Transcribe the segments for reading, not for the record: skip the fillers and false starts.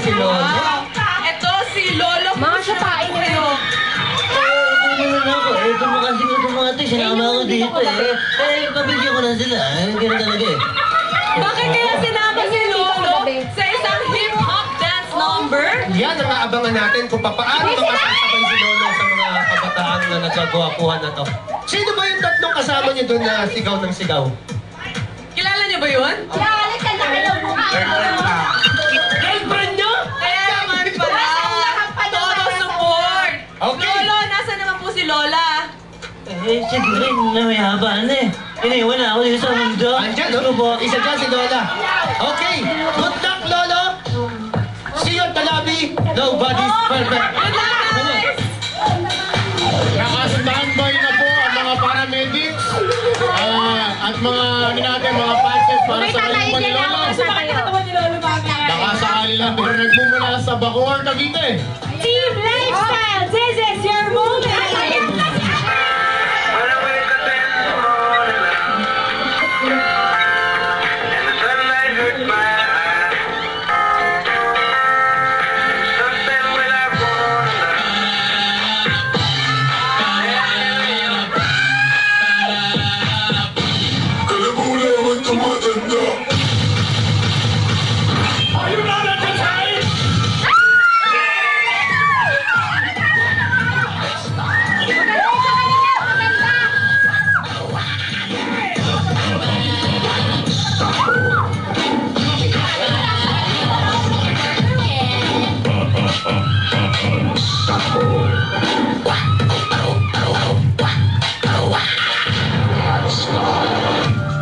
si Lolo. Ito si Lolo. Mga sapain kayo. Tumati, sinama ako dito eh. Pabigyan ko na sila. Ganun talaga eh. Bakit kaya sinama si Lolo sa isang hip-hop dance number? Yan ang aabangan natin kung paano makasasabay si Lolo sa mga kabataan na nagkagwapuhan na to. Sino ba yung tatlong kasama niyo doon na sigaw ng sigaw? Kilala niyo ba yun? Girlfriend niyo? Kaya naman pala. Todo support. Okay. Lolo, nasa naman po si Lola? Eh, siguro na may haba na eh. Iniwan na ako dito sa mundo. Andyan, no? Isa dyan si Lola. Okay. Good luck, Lolo. See you at the lobby. Nobody's perfect. Good luck, guys! Naka-standby na po ang mga paramedics at mga mga patches para sa kanyang panilolo. Baka sakali lang pero nagmumula sa Bacoor, Cavite. Team Lifestyle, this is your moment!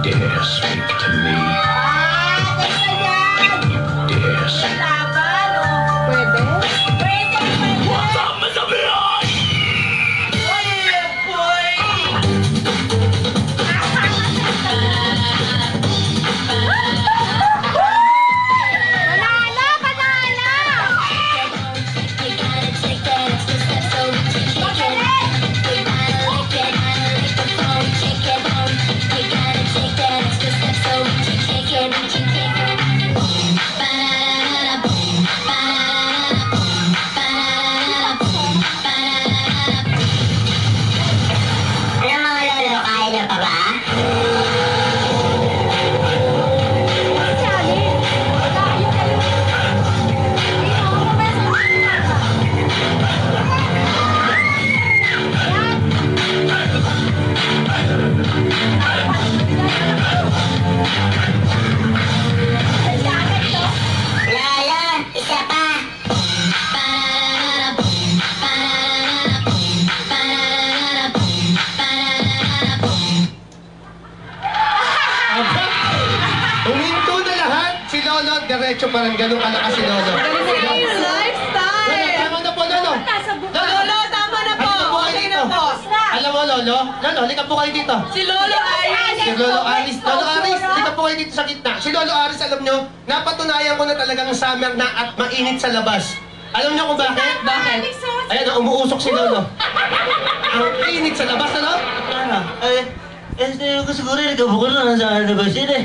Dare speak to me. Dare speak. Huminto na lahat. Si Lolo, diretso pa rin. Ganun kalakas si Lolo. Team Lifestyle! Tama na po, Lolo. Lolo, tama na po. Okay na po. Alam mo, Lolo? Lolo, halika po kayo dito. Si Lolo Iris. Si Lolo Aris. Lolo Aris, halika po kayo dito sa gitna. Si Lolo Aris, alam nyo, napatunayan ko na talagang summer na at mainit sa labas. Alam nyo kung bakit? Bakit? Ayan, umuusok si Lolo. Ang init sa labas, ano? Ano? Ko siguro nagkabukol na sa labas yun eh.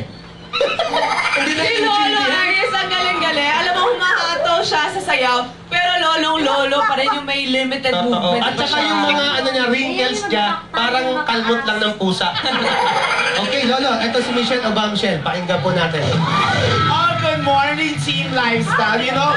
Hindi na Si Lolo Iris ang galing-galing. Alam mo, humahataw siya sa sayaw. Pero lolong-lolo pa rin yung may limited Totoo. movement At pa saka siya. yung mga wrinkles niya, parang kalmot lang ng pusa. Okay, Lolo, ito si Michelle o Bombshell. Pakinggan po natin. Oh, good morning, Team Lifestyle. You know,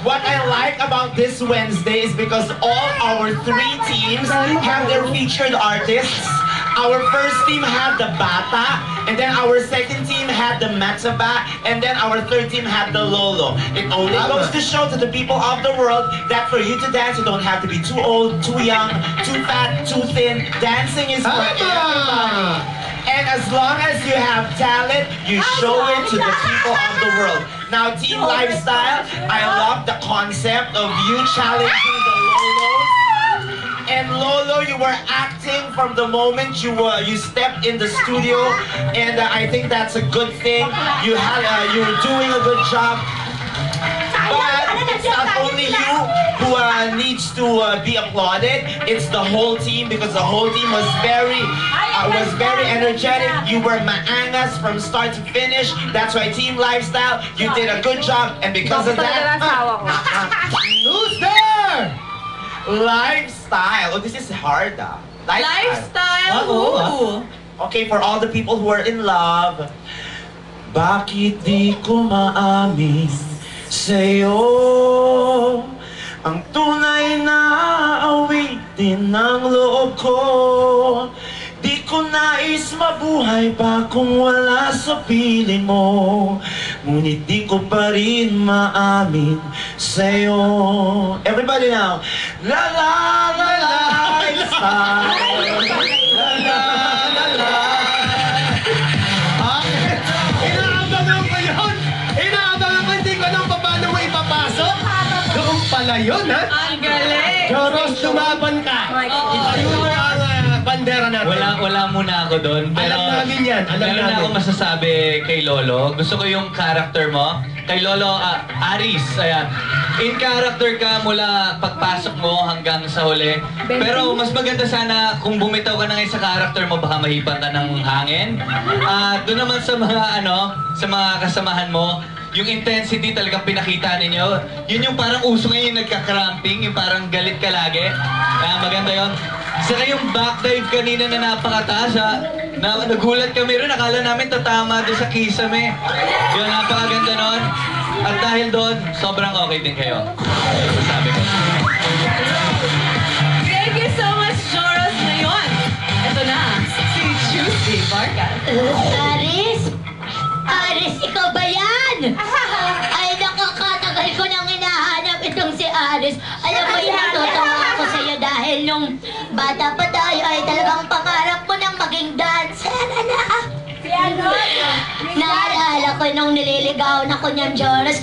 what I like about this Wednesday is because all our three teams have their featured artists. Our first team had the Bata, and then our second team had the Mataba, and then our third team had the Lolo. It only goes to show to the people of the world that for you to dance, you don't have to be too old, too young, too fat, too thin. Dancing is for everybody. And as long as you have talent, you show it to the people of the world. Now, Team Lifestyle, I love the concept of you challenging the Lolos. And Lolo, you were acting from the moment you stepped in the studio, and I think that's a good thing. You were doing a good job. But it's not only you who needs to be applauded. It's the whole team because the whole team was very energetic. You were maangas from start to finish. That's why Team Lifestyle, you did a good job, and because of that, Who's there? Lifestyle. Oh, this is hard. Lifestyle. Ooh. Okay, for all the people who are in love. Bakit di ko maamin sa'yo ang tunay na awitin ng loob ko? Di ko nais mabuhay pa kung wala sa piling mo, ngunit di ko pa rin maamin sa'yo. Everybody now. La la la la lifestyle. La la la la. Inaabangan ko yun! Inaabangan ko, hindi ko alam paano mo ipapasok. Doon pala yun, ha? Ang galing. Joros, lumaban ka. Itayo mo ang bandera natin. Wala muna ako doon. Pero, Alam namin yan, alam meron na namin. ako masasabi kay Lolo. Gusto ko yung character mo. Kay Lolo, Aris, ayan. In character ka mula pagpasok mo hanggang sa huli. Pero mas maganda sana kung bumitaw ka na ngayon sa character mo, baka mahipan ka ng hangin. Doon naman sa mga sa mga kasamahan mo, yung intensity talagang pinakita ninyo. Yun yung parang uso ngayon yung nagka-cramping, yung parang galit ka lagi. Maganda yun. Saka yung backdive kanina na napakataas, nagulat kami rin, akala namin tatama doon sa kisame. Yun, napakaganda nun. At dahil doon, sobrang okay din kayo. Sabi ko. Thank you so much, Joros. Ngayon, ito na, si Tuesday Vargas. Aris? Aris, ikaw ba yan? Ay, nakakatagal ko nang hinahanap itong si Aris. Alam mo, natutuwa ako sa'yo dahil nung bata pa tayo ay talagang pangarap ko nang maging dancer, anak. Naalala ko nung nililigaw na ko niyan, Joros,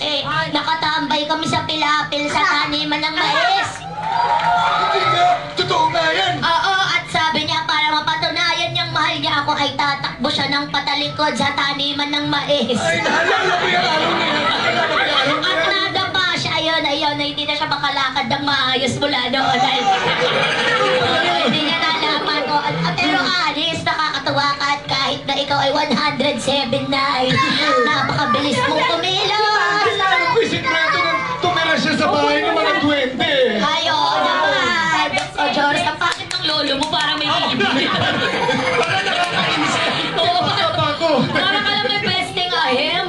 nakatambay kami sa pilapil sa taniman ng mais. Totoo nga yan! Oo, at sabi niya para mapatunayan niyang mahal niya ako ay tatakbo siya ng patalikod sa taniman ng mais. Naalala ko yan! At nadapa siya, ayun, na hindi na siya makalakad ng maayos mula doon dahil hindi niya nalaman ko. Pero Aris, nakakatuwa ka at kahit na ikaw ay 107 na ay napakabilis mong kumilos. Bisikleto na tumira siya sa bahay ng mga duwende. Ayo naman. O, Joris, ang pangit ng lolo mo para may ibig. Para nakakainis ka. Nakakapa ko. Parang alam mo yung besting ahem.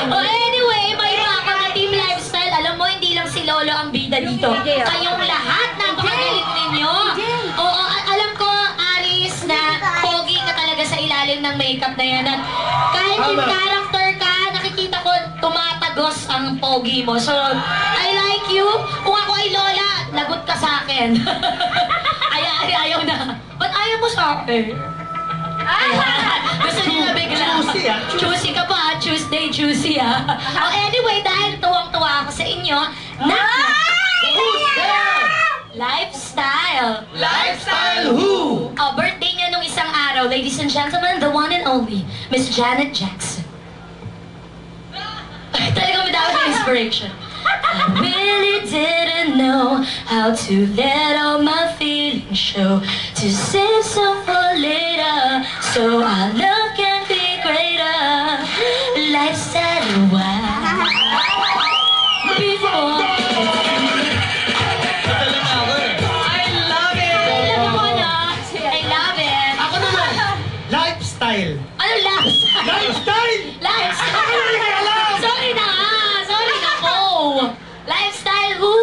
Anyway, may mga na Team Lifestyle. Alam mo, hindi lang si Lolo ang bida dito. Kayong lahat, napakagaling ninyo. Oo, alam ko, Aris, na pogi ka talaga sa ilalim ng makeup na yan. At kahit yung character ka, nakikita ko, tumatagos ang pogi mo. So, I like you. Kung ako ay Lola, lagot ka sa akin. Ayaw na. Ba't ayaw mo sa akin? Gusto niyo na bigla. Choosy, ah. Choosy ka pa. Tuesday, choosy anyway, dahil tuwang-tuwa ako sa inyo, Lifestyle. Lifestyle who? Birthday niya nung isang araw, ladies and gentlemen, the one and only, Miss Janet Jackson. Talagang may dapat ng inspiration. I really didn't know how to let all my feelings show, to save some for later, so our love can be greater. Lifestyle before. Natalo na ako eh. I love it. Alam mo na, I love it. Ako naman, lifestyle. Ano lifestyle? Lifestyle! Lifestyle! Hindi ka alam! Sorry na po. Lifestyle who?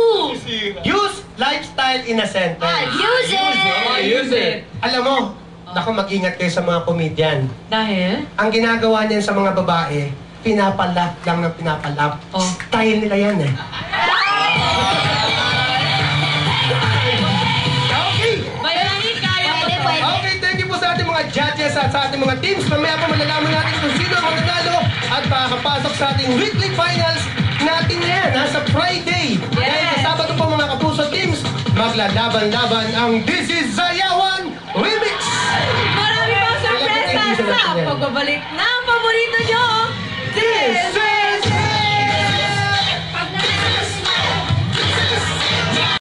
Use lifestyle in a sentence. Use it! Use it. Alam mo, naku, mag-ingat kayo sa mga comedian. Dahil? Ang ginagawa niyan sa mga babae, pinapalap lang ng pinapalap. Oh. Style nila yan eh. Okay! Bayani, kaya mo Pwede, to. pwede. Okay, thank you po sa ating mga judges at sa ating mga teams. Mamaya po malalaman natin kung sino ang mananalo at makakapasok sa ating weekly finals natin yan sa Friday. Dahil sa Sabado po mga kapuso teams, maglalaban-laban ang This is Zayawan Remix! Marami pang sorpresa sa pagbabalik ng paborito nyo.